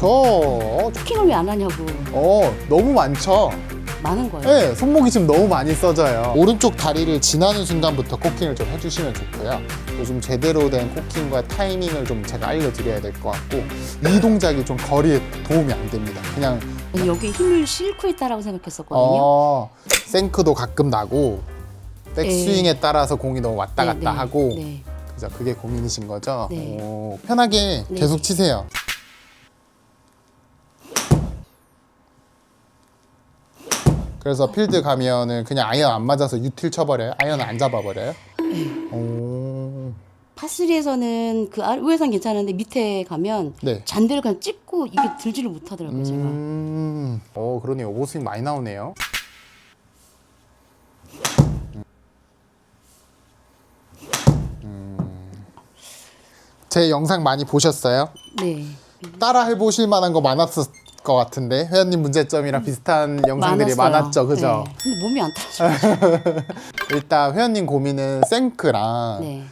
많죠. 코킹을 왜 안 하냐고. 너무 많죠. 많은 거예요. 네, 손목이 지금 너무 많이 써져요. 오른쪽 다리를 지나는 순간부터 코킹을 좀 해주시면 좋고요. 요즘 제대로 된 코킹과 타이밍을 좀 제가 알려드려야 될 것 같고, 이 동작이 좀 거리에 도움이 안 됩니다. 그냥 여기 힘을 싣고 있다라고 생각했었거든요. 생크도 가끔 나고 백스윙에 따라서 공이 너무 왔다 네, 갔다 네, 하고 네. 그죠? 그게 고민이신 거죠? 네. 편하게 네. 계속 치세요. 그래서 필드 가면은 그냥 아이언 안 맞아서 유틸 쳐버려요? 아이언 안 잡아버려요? 파3에서는 그 위에선 괜찮은데 밑에 가면 네. 잔디를 그냥 찍고 이게 들지를 못하더라고요, 제가. 그러네요. 오버스윙 많이 나오네요. 제 영상 많이 보셨어요? 네. 따라 해보실 만한 거 많았을 것 같은데 회원님 문제점이랑 비슷한 영상들이 많았어요. 많았죠, 그죠? 네. 근데 몸이 안 따라줘요. 일단 회원님 고민은 생크랑 네.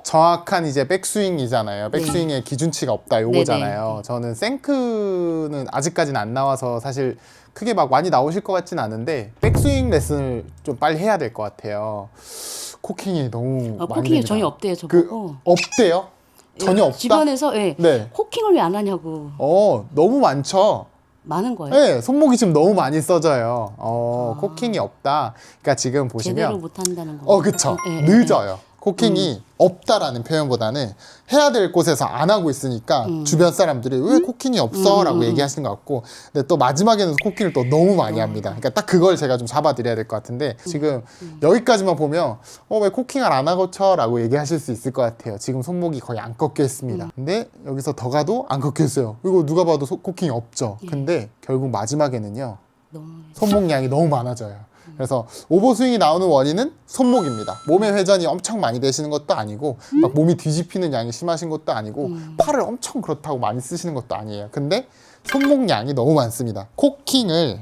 정확한 이제 백스윙이잖아요. 백스윙의 기준치가 없다 요거잖아요. 네네. 저는 생크는 아직까지는 안 나와서 사실 크게 막 많이 나오실 것 같진 않은데 백스윙 레슨을 좀 빨리 해야 될 것 같아요. 코킹이 너무 많이 코킹이 됩니다. 전혀 없대요, 저보고. 없대요? 전혀 없다? 주변에서 네. 코킹을 왜 안 하냐고. 너무 많죠. 많은 거예요. 네, 손목이 지금 너무 많이 써져요. 코킹이 없다. 그러니까 지금 보시면 제대로 못 한다는 거. 그쵸. 네, 늦어요. 코킹이 없다라는 표현보다는 해야 될 곳에서 안 하고 있으니까 주변 사람들이 왜 코킹이 없어? 라고 얘기하시는 것 같고, 근데 또 마지막에는 코킹을 또 너무 많이 합니다. 그러니까 딱 그걸 제가 좀 잡아드려야 될 것 같은데, 지금 여기까지만 보면 왜 코킹을 안 하고 쳐? 라고 얘기하실 수 있을 것 같아요. 지금 손목이 거의 안 꺾여 있습니다. 근데 여기서 더 가도 안 꺾여 있어요. 이거 누가 봐도 코킹이 없죠. 근데 결국 마지막에는요, 너무. 손목량이 너무 많아져요. 그래서 오버스윙이 나오는 원인은 손목입니다. 몸의 회전이 엄청 많이 되시는 것도 아니고 막 몸이 뒤집히는 양이 심하신 것도 아니고 팔을 엄청 그렇다고 많이 쓰시는 것도 아니에요. 근데 손목량이 너무 많습니다. 코킹을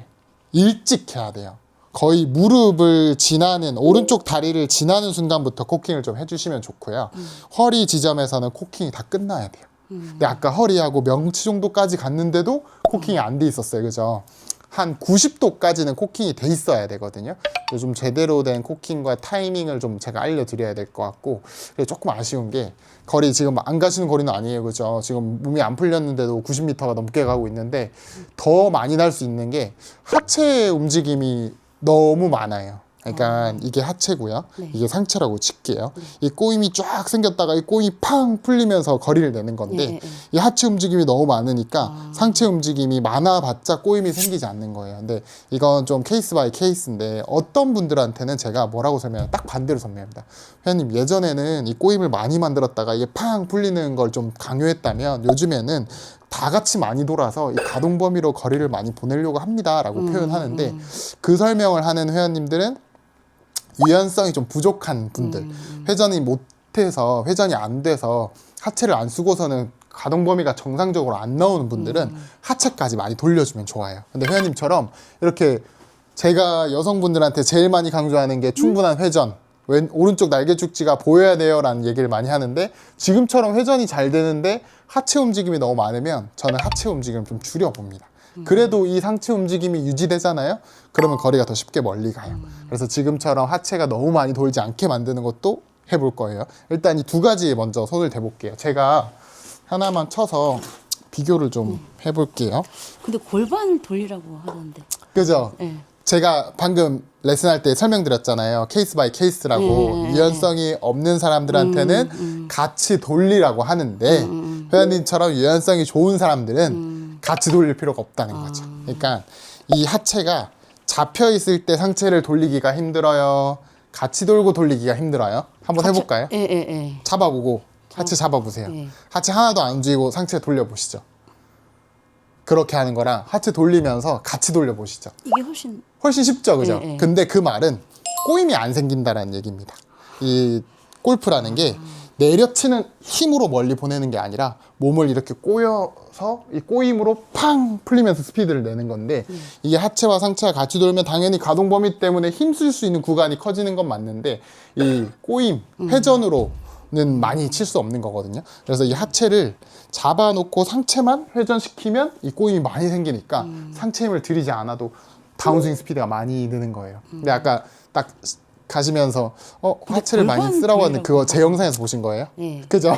일찍 해야 돼요. 거의 무릎을 지나는 오른쪽 다리를 지나는 순간부터 코킹을 좀 해주시면 좋고요. 허리 지점에서는 코킹이 다 끝나야 돼요. 근데 아까 허리하고 명치 정도까지 갔는데도 코킹이 안 돼 있었어요. 그죠? 한 90도까지는 코킹이 돼 있어야 되거든요. 요즘 제대로 된 코킹과 타이밍을 좀 제가 알려드려야 될 것 같고, 조금 아쉬운 게 거리 지금 안 가시는 거리는 아니에요. 그죠? 지금 몸이 안 풀렸는데도 90m가 넘게 가고 있는데 더 많이 날 수 있는 게 하체 움직임이 너무 많아요. 그러니까 이게 하체고요. 네. 이게 상체라고 칠게요. 이 꼬임이 쫙 생겼다가 이 꼬임이 팡 풀리면서 거리를 내는 건데 이 하체 움직임이 너무 많으니까 상체 움직임이 많아봤자 꼬임이 생기지 않는 거예요. 근데 이건 좀 케이스 바이 케이스인데 어떤 분들한테는 제가 뭐라고 설명해요? 딱 반대로 설명합니다. 회원님 예전에는 이 꼬임을 많이 만들었다가 이게 팡 풀리는 걸 좀 강요했다면 요즘에는 다 같이 많이 돌아서 이 가동 범위로 거리를 많이 보내려고 합니다 라고 표현하는데 그 설명을 하는 회원님들은 유연성이 좀 부족한 분들, 회전이 못해서 회전이 안 돼서 하체를 안 쓰고서는 가동 범위가 정상적으로 안 나오는 분들은 하체까지 많이 돌려주면 좋아요. 근데 회원님처럼 이렇게 제가 여성분들한테 제일 많이 강조하는 게 충분한 회전, 오른쪽 날개 축지가 보여야 돼요 라는 얘기를 많이 하는데, 지금처럼 회전이 잘 되는데 하체 움직임이 너무 많으면 저는 하체 움직임을 좀 줄여봅니다. 그래도 이 상체 움직임이 유지되잖아요. 그러면 거리가 더 쉽게 멀리 가요. 그래서 지금처럼 하체가 너무 많이 돌지 않게 만드는 것도 해볼 거예요. 일단 이 두 가지에 먼저 손을 대볼게요. 제가 하나만 쳐서 비교를 좀 해볼게요. 근데 골반을 돌리라고 하던데. 그죠? 네. 제가 방금 레슨할 때 설명드렸잖아요. 케이스 바이 케이스라고. 유연성이 없는 사람들한테는 같이 돌리라고 하는데 회원님처럼 유연성이 좋은 사람들은 같이 돌릴 필요가 없다는 거죠. 그러니까 이 하체가 잡혀 있을 때 상체를 돌리기가 힘들어요. 같이 돌고 돌리기가 힘들어요. 한번 해볼까요? 예. 잡아보고 하체 잡아보세요. 예. 하체 하나도 안 움직이고 상체 돌려보시죠. 그렇게 하는 거랑 하체 돌리면서 같이 돌려보시죠. 이게 훨씬 쉽죠, 그죠? 예. 근데 그 말은 꼬임이 안 생긴다라는 얘기입니다. 이 골프라는 게 내려치는 힘으로 멀리 보내는 게 아니라 몸을 이렇게 꼬여서 이 꼬임으로 팡 풀리면서 스피드를 내는 건데, 이게 하체와 상체가 같이 돌면 당연히 가동 범위 때문에 힘쓸 수 있는 구간이 커지는 건 맞는데 이 꼬임, 회전으로 많이 칠 수 없는 거거든요. 그래서 이 하체를 잡아놓고 상체만 회전시키면 이 꼬임이 많이 생기니까 상체 힘을 들이지 않아도 다운스윙 스피드가 많이 느는 거예요. 근데 아까 딱 가시면서 하체를 많이 쓰라고 하는데 그거 제 영상에서 보신 거예요? 네. 그죠?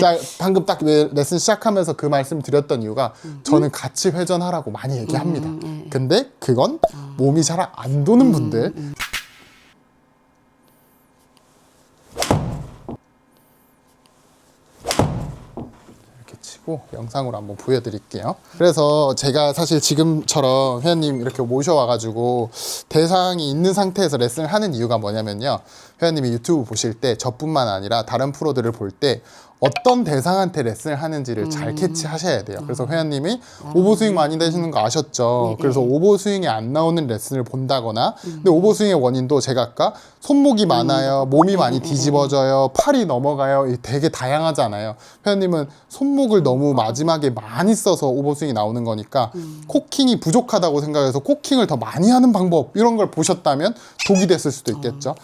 자, 방금 딱 레슨 시작하면서 그 말씀 드렸던 이유가 저는 같이 회전하라고 많이 얘기합니다. 근데 그건 몸이 잘 안 도는 분들 치고 영상으로 한번 보여드릴게요. 그래서 제가 사실 지금처럼 회원님 이렇게 모셔와가지고 대상이 있는 상태에서 레슨을 하는 이유가 뭐냐면요. 회원님이 유튜브 보실 때 저뿐만 아니라 다른 프로들을 볼 때 어떤 대상한테 레슨을 하는지를 잘 캐치하셔야 돼요. 그래서 회원님이 오버스윙 많이 되시는 거 아셨죠? 그래서 오버스윙이 안 나오는 레슨을 본다거나 근데 오버스윙의 원인도 제가 아까 손목이 많아요, 몸이 많이 뒤집어져요, 팔이 넘어가요, 되게 다양하잖아요. 회원님은 손목을 너무 마지막에 많이 써서 오버스윙이 나오는 거니까 코킹이 부족하다고 생각해서 코킹을 더 많이 하는 방법 이런 걸 보셨다면 독이 됐을 수도 있겠죠.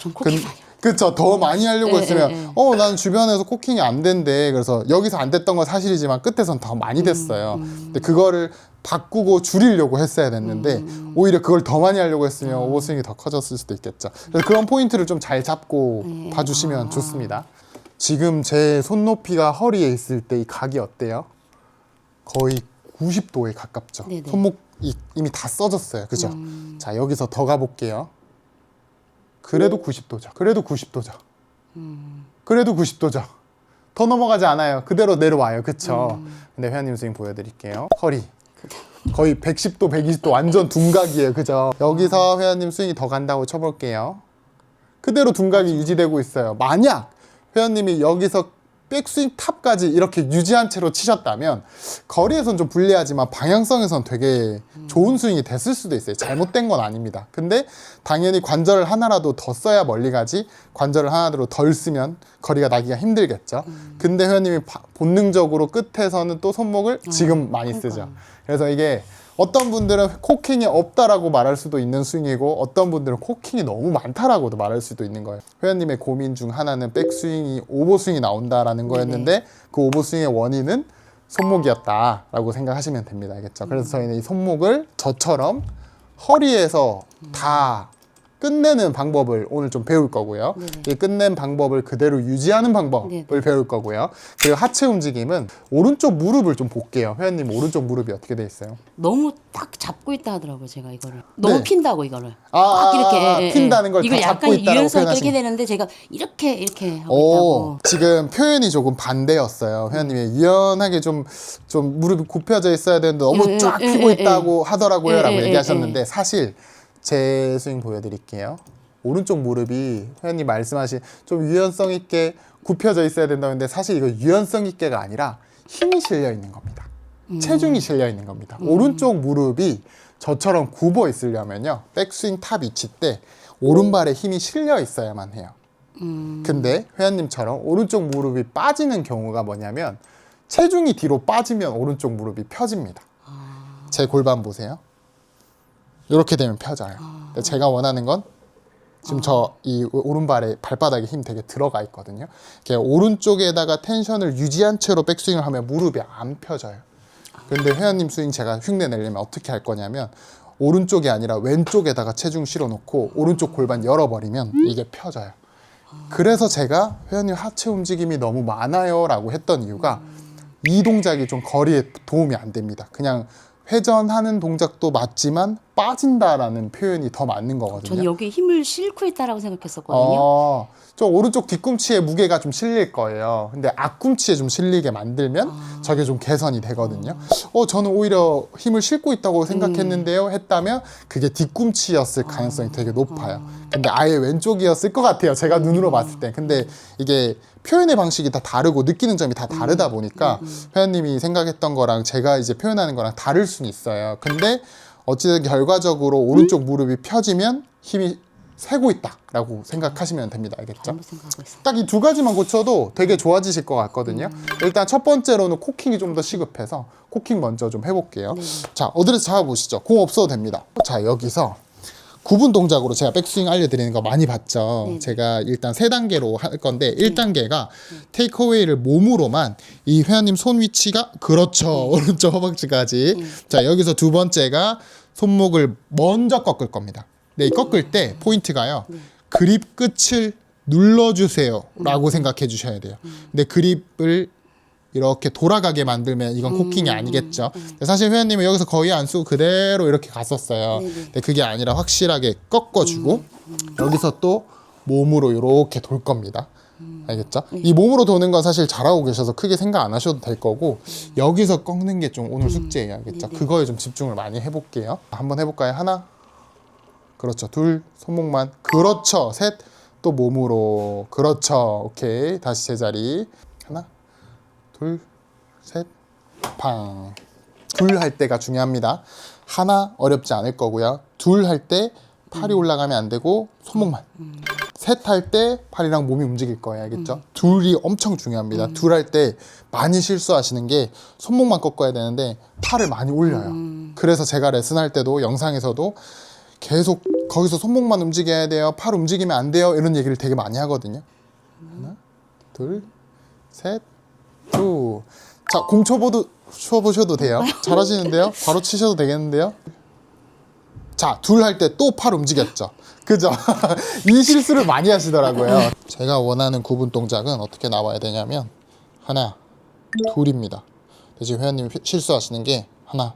그쵸. 더 많이 하려고 했으면 난 주변에서 코킹이 안 된대. 그래서 여기서 안 됐던 건 사실이지만 끝에선 더 많이 됐어요. 근데 그거를 바꾸고 줄이려고 했어야 됐는데 오히려 그걸 더 많이 하려고 했으면 오버스윙이 더 커졌을 수도 있겠죠. 그래서 그런 포인트를 좀 잘 잡고 봐주시면 좋습니다. 지금 제 손높이가 허리에 있을 때 이 각이 어때요? 거의 90도에 가깝죠. 네네. 손목이 이미 다 써졌어요. 그죠? 자, 여기서 더 가볼게요. 그래도 90도죠. 그래도 90도죠. 그래도 90도죠. 더 넘어가지 않아요. 그대로 내려와요. 그쵸? 근데 회원님 스윙 보여드릴게요. 허리. 거의 110도, 120도 완전 둔각이에요. 그죠? 여기서 회원님 스윙이 더 간다고 쳐볼게요. 그대로 둔각이 유지되고 있어요. 만약 회원님이 여기서 백스윙 탑까지 이렇게 유지한 채로 치셨다면 거리에선 좀 불리하지만 방향성에선 되게 좋은 스윙이 됐을 수도 있어요. 잘못된 건 아닙니다. 근데 당연히 관절을 하나라도 더 써야 멀리 가지 관절을 하나라도 덜 쓰면 거리가 나기가 힘들겠죠. 근데 회원님이 본능적으로 끝에서는 또 손목을 지금 많이 쓰죠. 그래서 이게 어떤 분들은 코킹이 없다라고 말할 수도 있는 스윙이고 어떤 분들은 코킹이 너무 많다라고도 말할 수도 있는 거예요. 회원님의 고민 중 하나는 백스윙이 오버스윙이 나온다라는 거였는데 그 오버스윙의 원인은 손목이었다라고 생각하시면 됩니다. 알겠죠? 그래서 저희는 이 손목을 저처럼 허리에서 다 끝내는 방법을 오늘 좀 배울 거고요. 이 끝낸 방법을 그대로 유지하는 방법을 배울 거고요. 그리고 하체 움직임은 오른쪽 무릎을 좀 볼게요. 회원님 오른쪽 무릎이 어떻게 돼 있어요? 너무 딱 잡고 있다 하더라고요. 제가 이거를 너무 핀다고 이거를 딱 이렇게 핀다는 걸 이걸 다 잡고 약간 있다라고 유연성 있게 표현하신 되는데 제가 이렇게 하고 있다고. 지금 표현이 조금 반대였어요. 회원님이 유연하게 좀 무릎이 굽혀져 있어야 되는데 너무 쫙 펴고 있다고 하더라고요. 라고 얘기하셨는데 사실 제 스윙 보여드릴게요. 오른쪽 무릎이 회원님 말씀하신 좀 유연성 있게 굽혀져 있어야 된다는데 사실 이거 유연성 있게가 아니라 힘이 실려 있는 겁니다. 체중이 실려 있는 겁니다. 오른쪽 무릎이 저처럼 굽어 있으려면요. 백스윙 탑 위치 때 오른발에 힘이 실려 있어야만 해요. 근데 회원님처럼 오른쪽 무릎이 빠지는 경우가 뭐냐면 체중이 뒤로 빠지면 오른쪽 무릎이 펴집니다. 제 골반 보세요. 이렇게 되면 펴져요. 근데 제가 원하는 건 지금 저 이 오른발에 발바닥에 힘 되게 들어가 있거든요. 이렇게 오른쪽에다가 텐션을 유지한 채로 백스윙을 하면 무릎이 안 펴져요. 근데 회원님 스윙 제가 흉내 내려면 어떻게 할 거냐면 오른쪽이 아니라 왼쪽에다가 체중 실어놓고 오른쪽 골반 열어버리면 이게 펴져요. 그래서 제가 회원님 하체 움직임이 너무 많아요 라고 했던 이유가 이 동작이 좀 거리에 도움이 안 됩니다. 그냥 회전하는 동작도 맞지만 빠진다라는 표현이 더 맞는 거거든요. 저는 여기 힘을 싣고 있다라고 생각했었거든요. 저 오른쪽 뒤꿈치에 무게가 좀 실릴 거예요. 근데 앞꿈치에 좀 실리게 만들면 저게 좀 개선이 되거든요. 저는 오히려 힘을 싣고 있다고 생각했는데요 했다면 그게 뒤꿈치였을 가능성이 되게 높아요. 근데 아예 왼쪽이었을 것 같아요. 제가 눈으로 봤을 때. 근데 이게 표현의 방식이 다 다르고 느끼는 점이 다 다르다 보니까 회원님이 생각했던 거랑 제가 이제 표현하는 거랑 다를 수는 있어요. 근데 어찌됐든 결과적으로 오른쪽 무릎이 펴지면 힘이 세고 있다라고 생각하시면 됩니다. 알겠죠? 잘못 생각하고 있어요. 딱 이 두 가지만 고쳐도 되게 좋아지실 것 같거든요. 일단 첫 번째로는 코킹이 좀 더 시급해서 코킹 먼저 좀 해볼게요. 자, 어드레스 잡아보시죠. 공 없어도 됩니다. 자, 여기서 구분 동작으로 제가 백스윙 알려드리는 거 많이 봤죠. 네네. 제가 일단 3단계로 할 건데 1단계가 테이크어웨이를 몸으로만 이 회원님 손 위치가 그렇죠. 오른쪽 허벅지까지. 자, 여기서 두 번째가 손목을 먼저 꺾을 겁니다. 네, 이 꺾을 때 포인트가요. 그립 끝을 눌러주세요 라고 생각해 주셔야 돼요. 근데 그립을 이렇게 돌아가게 만들면 이건 코킹이 아니겠죠. 사실 회원님은 여기서 거의 안 쓰고 그대로 이렇게 갔었어요. 근데 그게 아니라 확실하게 꺾어주고 여기서 또 몸으로 이렇게 돌 겁니다. 알겠죠? 이 몸으로 도는 건 사실 잘하고 계셔서 크게 생각 안 하셔도 될 거고 여기서 꺾는 게 좀 오늘 숙제예요. 알겠죠? 그거에 좀 집중을 많이 해볼게요. 한번 해볼까요? 하나, 그렇죠. 둘, 손목만, 그렇죠. 셋, 또 몸으로, 그렇죠. 오케이, 다시 제자리. 하나, 둘, 셋, 팡. 둘 할 때가 중요합니다. 하나 어렵지 않을 거고요. 둘 할 때 팔이 올라가면 안 되고 손목만. 셋 할 때 팔이랑 몸이 움직일 거예요. 알겠죠? 둘이 엄청 중요합니다. 둘 할 때 많이 실수하시는 게 손목만 꺾어야 되는데 팔을 많이 올려요. 그래서 제가 레슨할 때도 영상에서도 계속 거기서 손목만 움직여야 돼요. 팔 움직이면 안 돼요. 이런 얘기를 되게 많이 하거든요. 하나, 둘, 셋, 두. 자, 공 쳐보셔도 돼요. 잘하시는데요? 바로 치셔도 되겠는데요? 자, 둘 할 때 또 팔 움직였죠. 그죠? 이 실수를 많이 하시더라고요. 제가 원하는 구분 동작은 어떻게 나와야 되냐면 하나, 둘입니다. 지금 회원님이 실수하시는 게 하나,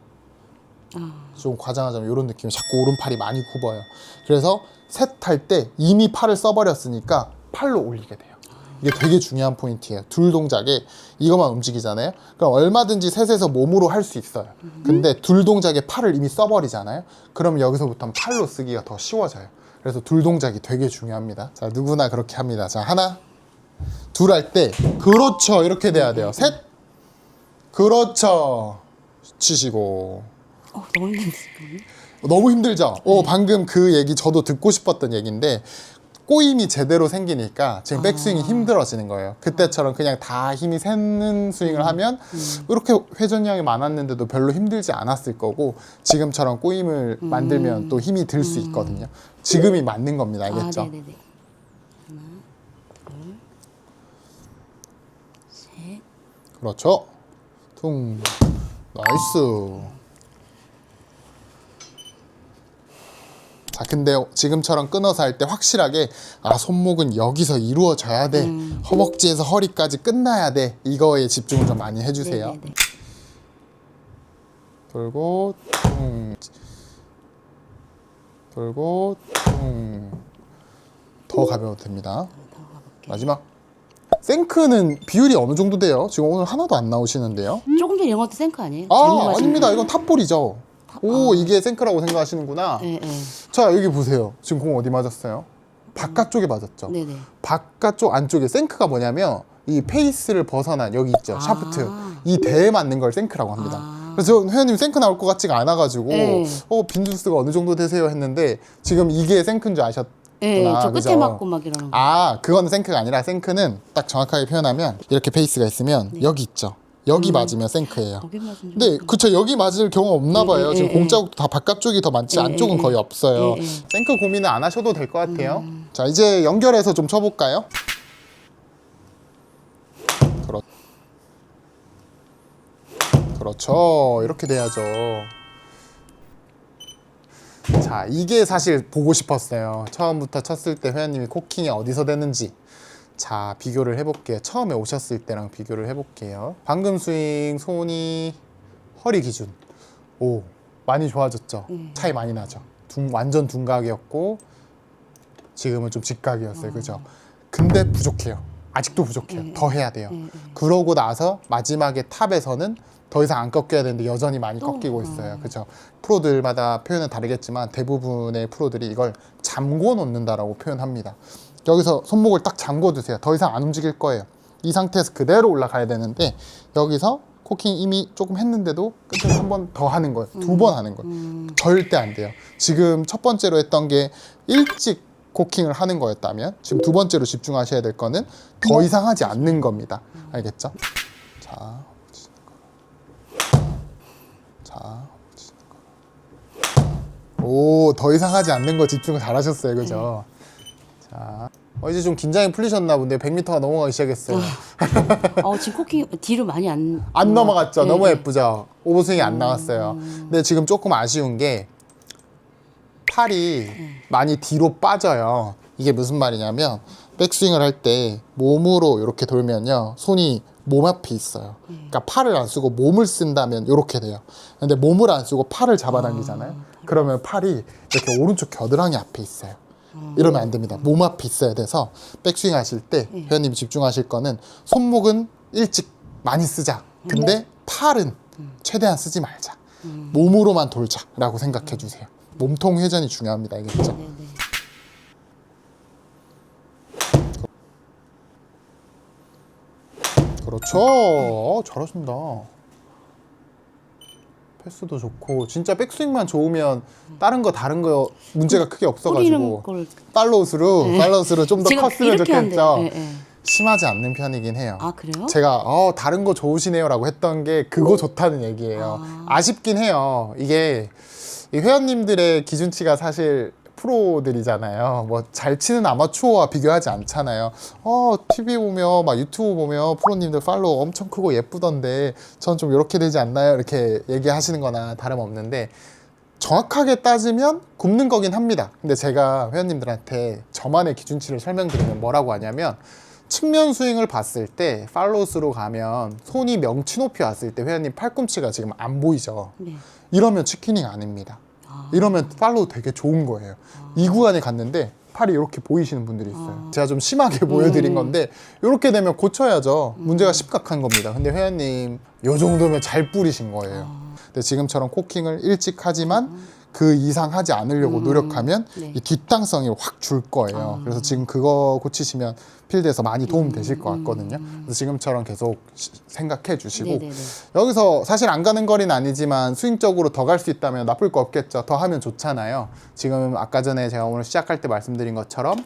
좀 과장하자면 이런 느낌이 자꾸 오른팔이 많이 굽어요. 그래서 셋 할 때 이미 팔을 써버렸으니까 팔로 올리게 돼요. 이게 되게 중요한 포인트예요. 둘 동작에 이것만 움직이잖아요. 그럼 얼마든지 셋에서 몸으로 할 수 있어요. 근데 둘 동작에 팔을 이미 써버리잖아요. 그럼 여기서부터는 팔로 쓰기가 더 쉬워져요. 그래서 둘 동작이 되게 중요합니다. 자, 누구나 그렇게 합니다. 자, 하나, 둘 할 때 그렇죠. 이렇게 돼야 돼요. 셋, 그렇죠. 치시고. 너무 힘든데. 너무 힘들죠? 방금 그 얘기 저도 듣고 싶었던 얘기인데 꼬임이 제대로 생기니까 지금 백스윙이 힘들어지는 거예요. 그때처럼 그냥 다 힘이 새는 스윙을 하면 이렇게 회전량이 많았는데도 별로 힘들지 않았을 거고 지금처럼 꼬임을 만들면 또 힘이 들 수 있거든요. 지금이 맞는 겁니다. 알겠죠? 네네네. 하나, 둘, 셋. 그렇죠. 퉁. 나이스. 자, 근데 지금처럼 끊어서 할 때 확실하게 손목은 여기서 이루어져야 돼. 허벅지에서 허리까지 끝나야 돼. 이거에 집중을 좀 많이 해주세요. 네네네. 돌고 퉁. 돌고 퉁. 더 가벼워도 됩니다. 마지막. 생크는 비율이 어느 정도 돼요? 지금 오늘 하나도 안 나오시는데요? 조금 전에 영어도 생크 아니에요? 잘못 마신 아닙니다. 거. 이건 탑볼이죠. 오, 이게 생크라고 생각하시는구나. 네, 네. 자, 여기 보세요. 지금 공 어디 맞았어요? 바깥쪽에 맞았죠. 네네. 바깥쪽 안쪽에 생크가 뭐냐면 이 페이스를 벗어난 여기 있죠. 샤프트. 이 대에 맞는 걸 생크라고 합니다. 그래서 회원님 생크 나올 것 같지가 않아가지고 네. 빈두스가 어느 정도 되세요 했는데 지금 이게 생크인 줄 아셨구나. 네, 저 끝에 그죠? 맞고 막 이러는 거. 그거는 생크가 아니라 생크는 딱 정확하게 표현하면 이렇게 페이스가 있으면 여기 있죠. 여기 맞으면 생크예요. 거기 맞은 줄. 근데 그쵸, 여기 맞을 경우 없나 봐요. 지금 공자국도 다 바깥쪽이 더 많지 안쪽은 거의 없어요. 생크 고민은 안 하셔도 될 것 같아요. 자, 이제 연결해서 좀 쳐볼까요? 그렇죠. 이렇게 돼야죠. 자, 이게 사실 보고 싶었어요. 처음부터 쳤을 때 회원님이 코킹이 어디서 되는지. 자, 비교를 해볼게요. 처음에 오셨을 때랑 비교를 해볼게요. 방금 스윙 손이 허리 기준. 오, 많이 좋아졌죠? 차이 많이 나죠? 완전 둔각이었고 지금은 좀 직각이었어요. 그죠? 근데 부족해요. 아직도 부족해요. 더 해야 돼요. 그러고 나서 마지막에 탑에서는 더 이상 안 꺾여야 되는데 여전히 많이 꺾이고 있어요. 그죠? 프로들마다 표현은 다르겠지만 대부분의 프로들이 이걸 잠궈 놓는다라고 표현합니다. 여기서 손목을 딱 잠궈 두세요. 더 이상 안 움직일 거예요. 이 상태에서 그대로 올라가야 되는데 여기서 코킹 이미 조금 했는데도 끝에 한 번 더 하는 거예요. 두 번 하는 거예요. 절대 안 돼요. 지금 첫 번째로 했던 게 일찍 코킹을 하는 거였다면 지금 두 번째로 집중하셔야 될 거는 더 이상 하지 않는 겁니다. 알겠죠? 자, 자, 오, 더 이상 하지 않는 거 집중을 잘하셨어요, 그죠? 자, 이제 좀 긴장이 풀리셨나 본데 100m가 넘어가기 시작했어요. 지금 코킹 뒤로 많이 안 넘어갔죠. 네, 너무 네. 예쁘죠. 오버스윙이 안 나왔어요. 근데 지금 조금 아쉬운 게 팔이 많이 뒤로 빠져요. 이게 무슨 말이냐면 백스윙을 할 때 몸으로 이렇게 돌면요, 손이 몸 앞에 있어요. 그러니까 팔을 안 쓰고 몸을 쓴다면 이렇게 돼요. 근데 몸을 안 쓰고 팔을 잡아당기잖아요. 그러면 팔이 이렇게 오른쪽 겨드랑이 앞에 있어요. 이러면 안 됩니다. 몸 앞에 있어야 돼서 백스윙 하실 때 회원님이 집중하실 거는 손목은 일찍 많이 쓰자. 근데 팔은 최대한 쓰지 말자. 몸으로만 돌자라고 생각해 주세요. 몸통 회전이 중요합니다. 알겠죠? 네네. 그렇죠. 잘하신다. 패스도 좋고 진짜 백스윙만 좋으면 다른 거 문제가 크게 없어가지고 걸 팔로우스루 좀 더 제가 컸으면 이렇게 좋겠죠. 한대요. 네. 심하지 않는 편이긴 해요. 아 그래요? 제가 다른 거 좋으시네요라고 했던 게 그거 좋다는 얘기예요. 아쉽긴 해요. 이게 이 회원님들의 기준치가 사실 프로들이잖아요. 뭐 잘 치는 아마추어와 비교하지 않잖아요. TV 보면 막 유튜브 보면 프로님들 팔로우 엄청 크고 예쁘던데 전 좀 이렇게 되지 않나요? 이렇게 얘기하시는 거나 다름없는데 정확하게 따지면 굽는 거긴 합니다. 근데 제가 회원님들한테 저만의 기준치를 설명드리면 뭐라고 하냐면 측면 스윙을 봤을 때 팔로우스로 가면 손이 명치 높이 왔을 때 회원님 팔꿈치가 지금 안 보이죠. 네. 이러면 치키닝 아닙니다. 이러면 팔로우 되게 좋은 거예요. 이 구간에 갔는데 팔이 이렇게 보이시는 분들이 있어요. 제가 좀 심하게 보여드린 건데 이렇게 되면 고쳐야죠. 문제가 심각한 겁니다. 근데 회원님 요 정도면 잘 뿌리신 거예요. 근데 지금처럼 코킹을 일찍 하지만 그 이상 하지 않으려고 노력하면 네. 이 뒷땅성이 확 줄 거예요. 그래서 지금 그거 고치시면 필드에서 많이 도움 되실 것 같거든요. 그래서 지금처럼 계속 생각해 주시고 네네네. 여기서 사실 안 가는 거리는 아니지만 스윙적으로 더 갈 수 있다면 나쁠 거 없겠죠. 더 하면 좋잖아요. 지금 아까 전에 제가 오늘 시작할 때 말씀드린 것처럼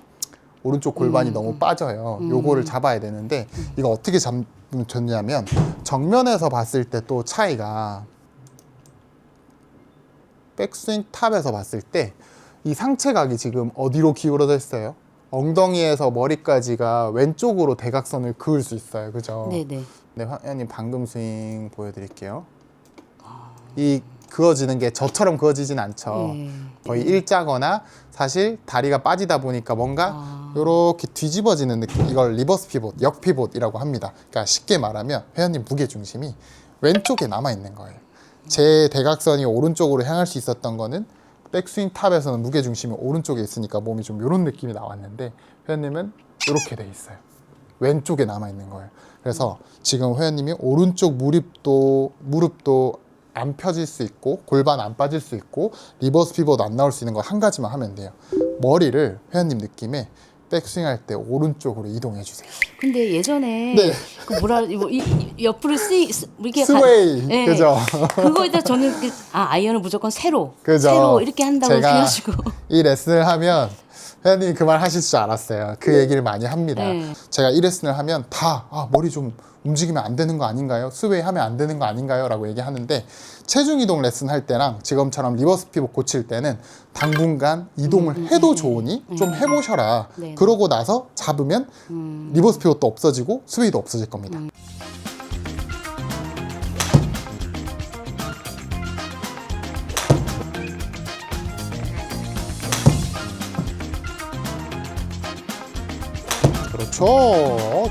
오른쪽 골반이 너무 빠져요. 요거를 잡아야 되는데 이거 어떻게 잡으면 좋냐면 정면에서 봤을 때 또 차이가 백스윙 탑에서 봤을 때 이 상체각이 지금 어디로 기울어져 있어요? 엉덩이에서 머리까지가 왼쪽으로 대각선을 그을 수 있어요. 그죠? 네네. 네, 회원님 방금 스윙 보여드릴게요. 이 그어지는 게 저처럼 그어지진 않죠. 네. 거의 일자거나 사실 다리가 빠지다 보니까 뭔가 이렇게 뒤집어지는 느낌. 이걸 리버스 피봇, 역 피봇이라고 합니다. 그러니까 쉽게 말하면 회원님 무게 중심이 왼쪽에 남아 있는 거예요. 제 대각선이 오른쪽으로 향할 수 있었던 거는 백스윙 탑에서는 무게 중심이 오른쪽에 있으니까 몸이 좀 이런 느낌이 나왔는데 회원님은 이렇게 돼 있어요. 왼쪽에 남아 있는 거예요. 그래서 지금 회원님이 오른쪽 무릎도 안 펴질 수 있고 골반 안 빠질 수 있고 리버스 피벗 안 나올 수 있는 거 한 가지만 하면 돼요. 머리를 회원님 느낌에 백스윙 할 때 오른쪽으로 이동해 주세요. 근데 예전에 네. 그 옆으로 이렇게 스웨이, 네. 그죠? 그거에다 저는 아이언을 무조건 세로 그죠? 이렇게 한다고 제가 해가지고 이 레슨을 하면 회원님이 그 말 하실 줄 알았어요. 그 얘기를 많이 합니다. 네. 제가 이 레슨을 하면 다 머리 좀 움직이면 안 되는 거 아닌가요? 스웨이 하면 안 되는 거 아닌가요? 라고 얘기하는데 체중 이동 레슨 할 때랑 지금처럼 리버스 피벗 고칠 때는 당분간 이동을 해도 좋으니 좀 해보셔라. 네. 그러고 나서 잡으면 리버스 피벗도 없어지고 스웨이도 없어질 겁니다. 그렇죠.